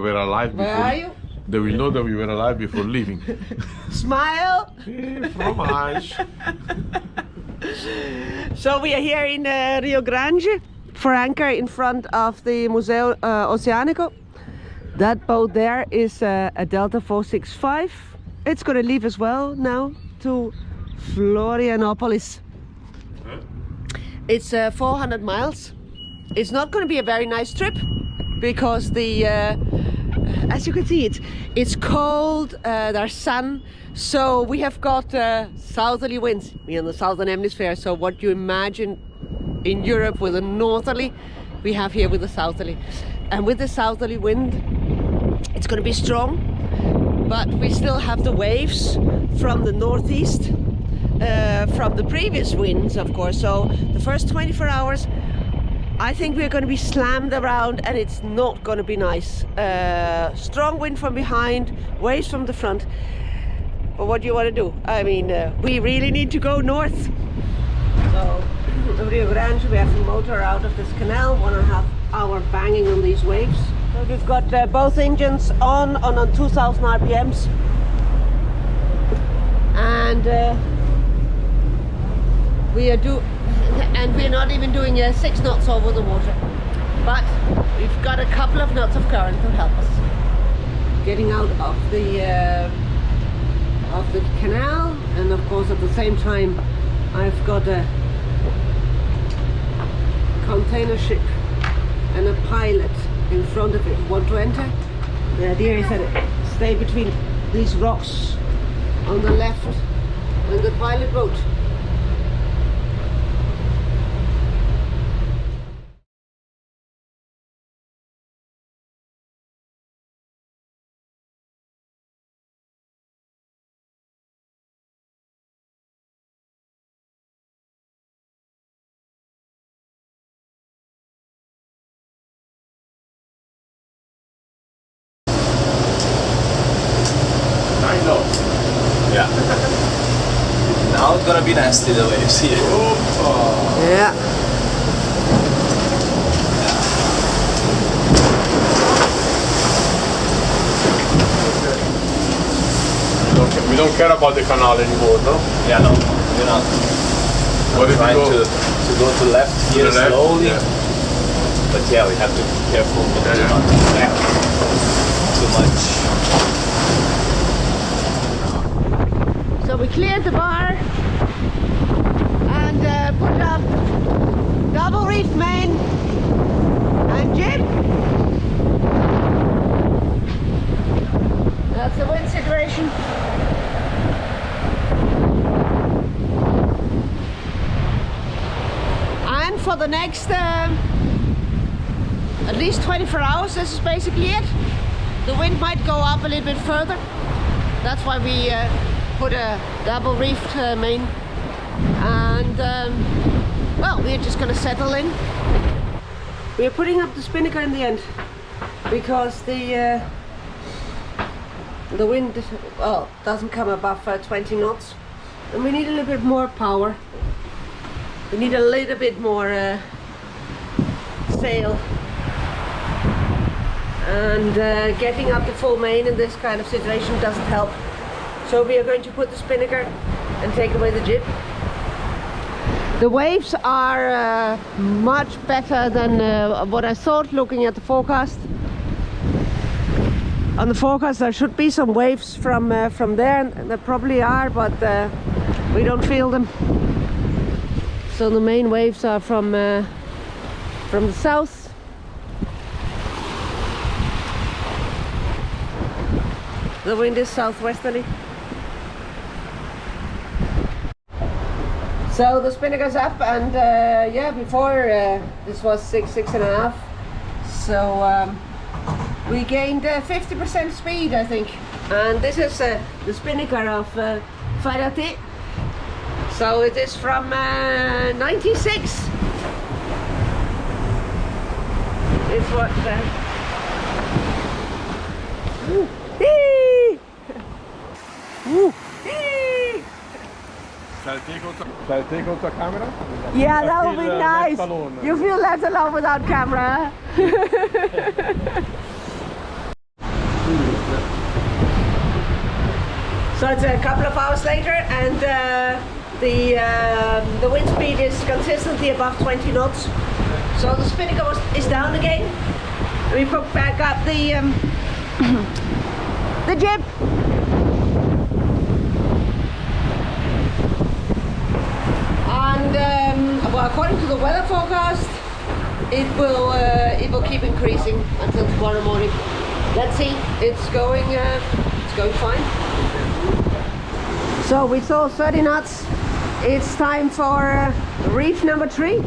We were alive before. Where are you? They will know that we were alive before leaving. Smile! Fromage. So we are here in Rio Grande for anchor in front of the Museo Oceanico. That boat there is a Delta 465. It's going to leave as well now to Florianopolis. Huh? It's 400 miles. It's not going to be a very nice trip because the as you can see, it's cold, there's sun, so we have got southerly winds. We're in the southern hemisphere, so what you imagine in Europe with a northerly, we have here with a southerly. And with the southerly wind, it's going to be strong, but we still have the waves from the northeast, from the previous winds, of course. So the first 24 hours, I think we're going to be slammed around and it's not going to be nice. Strong wind from behind, waves from the front. But what do you want to do? I mean, we really need to go north. So, the Rio Grande, we have the motor out of this canal, 1.5 hour banging on these waves. So we've got both engines on 2000 RPMs. And we're not even doing 6 knots over the water, but we've got a couple of knots of current to help us getting out of the canal. And of course at the same time I've got a container ship and a pilot in front of it who want to enter. The idea is that it stay between these rocks on the left and the pilot boat. Yeah. Now it's gonna be nasty the waves here. Yeah. We don't care about the canal anymore, no? Yeah, no, we're not. I'm trying to go to left here slowly. Yeah. But yeah, we have to be careful not to back too much. So we cleared the bar and put up double reef main and jib. That's the wind situation. And for the next at least 24 hours, this is basically it. The wind might go up a little bit further. That's why we put a double reefed main, and well, we're just gonna settle in. We're putting up the spinnaker in the end because the wind doesn't come above 20 knots, and we need a little bit more power. We need a little bit more sail, and getting up the full main in this kind of situation doesn't help. So we are going to put the spinnaker and take away the jib. The waves are much better than what I thought looking at the forecast. On the forecast there should be some waves from there, and there probably are, but we don't feel them. So the main waves are from the south. The wind is southwesterly. So the spinnaker's up, and yeah, before this was 6.5, so we gained 50% speed, I think. And this is the spinnaker of Farate. So it is from 96. It's what Shall I take out the camera? Yeah, that would be nice. You feel left alone without camera. So it's a couple of hours later, and the wind speed is consistently above 20 knots. So the spinnaker is down again. We put back up the the jib. And well, according to the weather forecast, it will keep increasing until tomorrow morning. Let's see. It's going fine. So we saw 30 knots. It's time for reef number 3.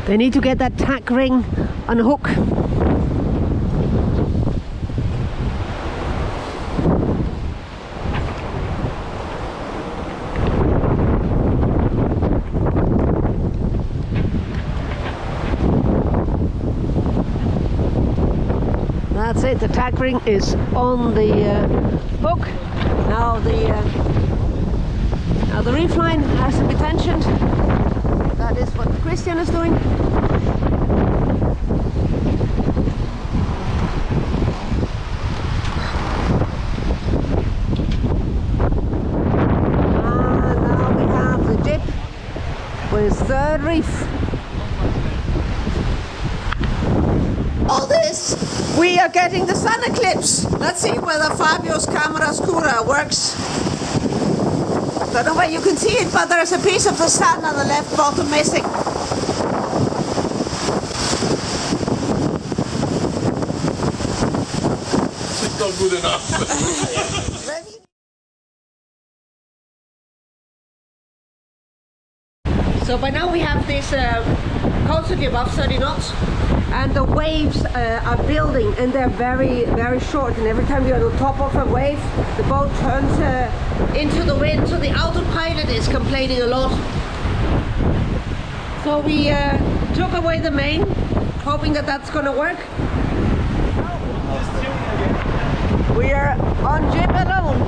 They need to get that tack ring on a hook. That's it, the tack ring is on the hook. Now the reef line has to be tensioned. That is what Christian is doing. And now we have the jib with third reef. All this, we are getting the sun eclipse. Let's see whether Fabio's camera scura works. Don't know where you can see it, but there's a piece of the sun on the left bottom missing. It's not good enough. So by now we have this constantly above 30 knots, and the waves are building, and they're very, very short, and every time you're on the top of a wave, the boat turns into the wind, so the autopilot is complaining a lot. So we took away the main, hoping that that's gonna work. We are on jib alone.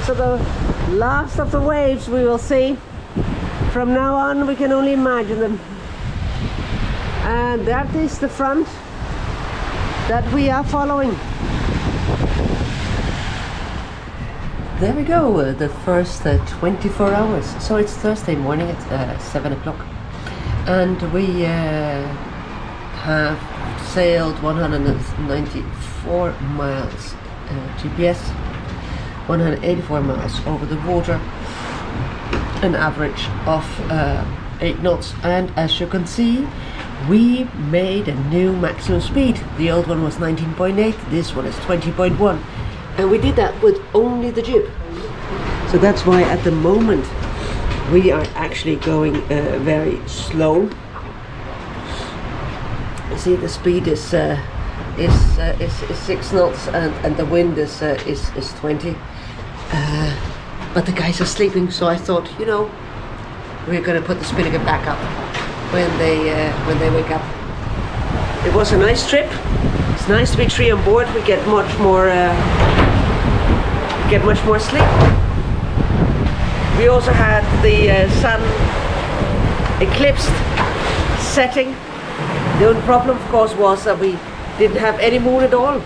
So the last of the waves we will see. From now on we can only imagine them. And that is the front that we are following. There we go, the first 24 hours. So it's Thursday morning at 7 o'clock. And we have sailed 194 miles GPS, 184 miles over the water, an average of 8 knots. And as you can see, we made a new maximum speed. The old one was 19.8, this one is 20.1. And we did that with only the jib. So that's why at the moment we are actually going very slow. You see the speed is 6 knots and the wind is 20. But the guys are sleeping, so I thought, you know, we're going to put the spinnaker back up when they wake up. It was a nice trip. It's nice to be 3 on board. We get much more sleep. We also had the sun eclipsed setting. The only problem, of course, was that we didn't have any moon at all.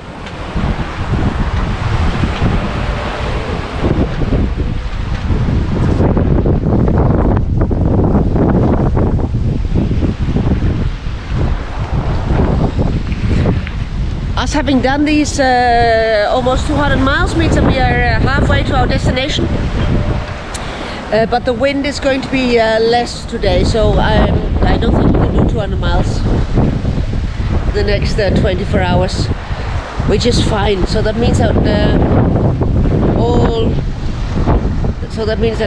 Us having done these almost 200 miles means that we are halfway to our destination. But the wind is going to be less today, so I don't think we can do 200 miles the next 24 hours, which is fine. So that means that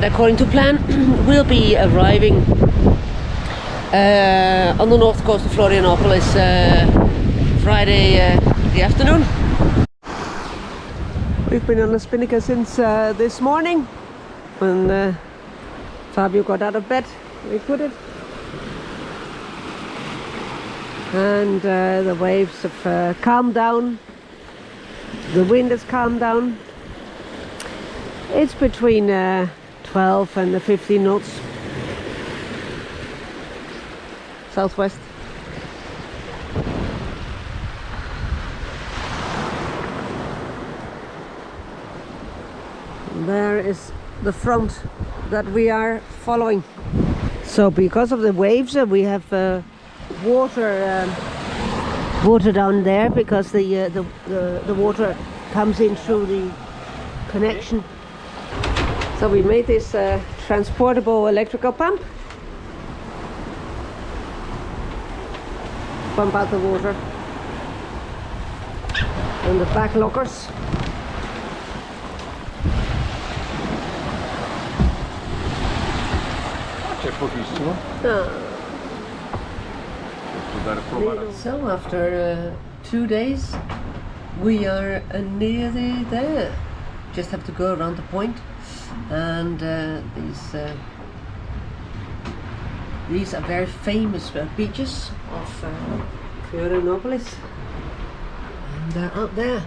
according to plan, we'll be arriving on the north coast of Florianopolis Friday the afternoon. We've been on the spinnaker since this morning when Fabio got out of bed. We put it, and the waves have calmed down. The wind has calmed down. It's between 12 and 15 knots southwest. There is the front that we are following. So because of the waves, we have water down there, because the water comes in through the connection. So we made this transportable electrical pump out the water, and the back lockers. So after 2 days we are nearly there. Just have to go around the point, and these are very famous beaches of Florianopolis, and they're out there.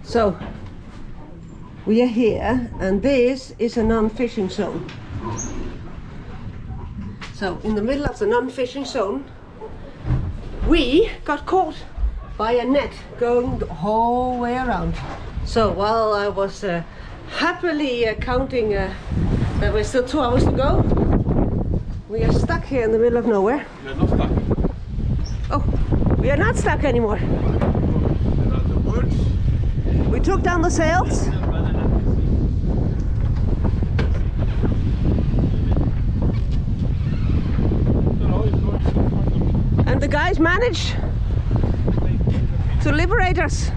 So we are here, and this is a non-fishing zone. So in the middle of the non-fishing zone, we got caught by a net going the whole way around. So while I was happily counting that we're still 2 hours to go, we are stuck here in the middle of nowhere. You're not stuck. Oh, we are not stuck anymore. We took down the sails. And the guys managed to liberate us.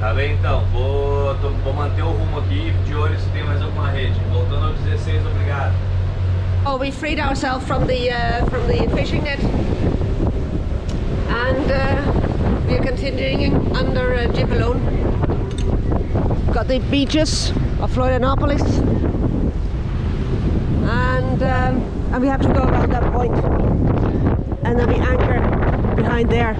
Tá bem, então. Vou manter o rumo aqui, de olho se tem mais alguma rede. Voltando ao 16, obrigado. Oh, we freed ourselves from the fishing net, and we are continuing under Jeep alone. Got the beaches of Florianopolis, and we have to go around that point, and then we anchor behind there.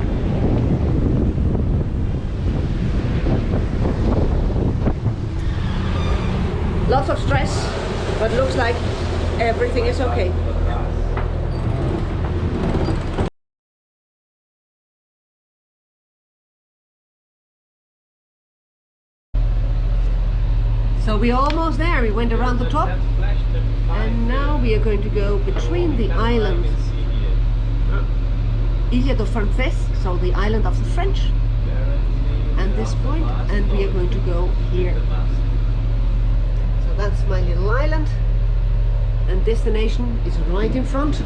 Lots of stress, but looks like everything is okay. So we're almost there. We went around the top, and now we are going to go between the islands, Ilha do Francês, so the island of the French, and this point, and we are going to go here. So that's my little island, and destination is right in front.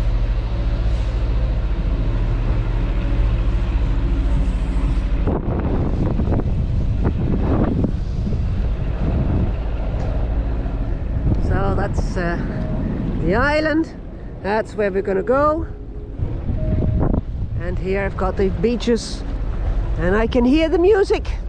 So that's the island, that's where we're gonna go. And here I've got the beaches, and I can hear the music.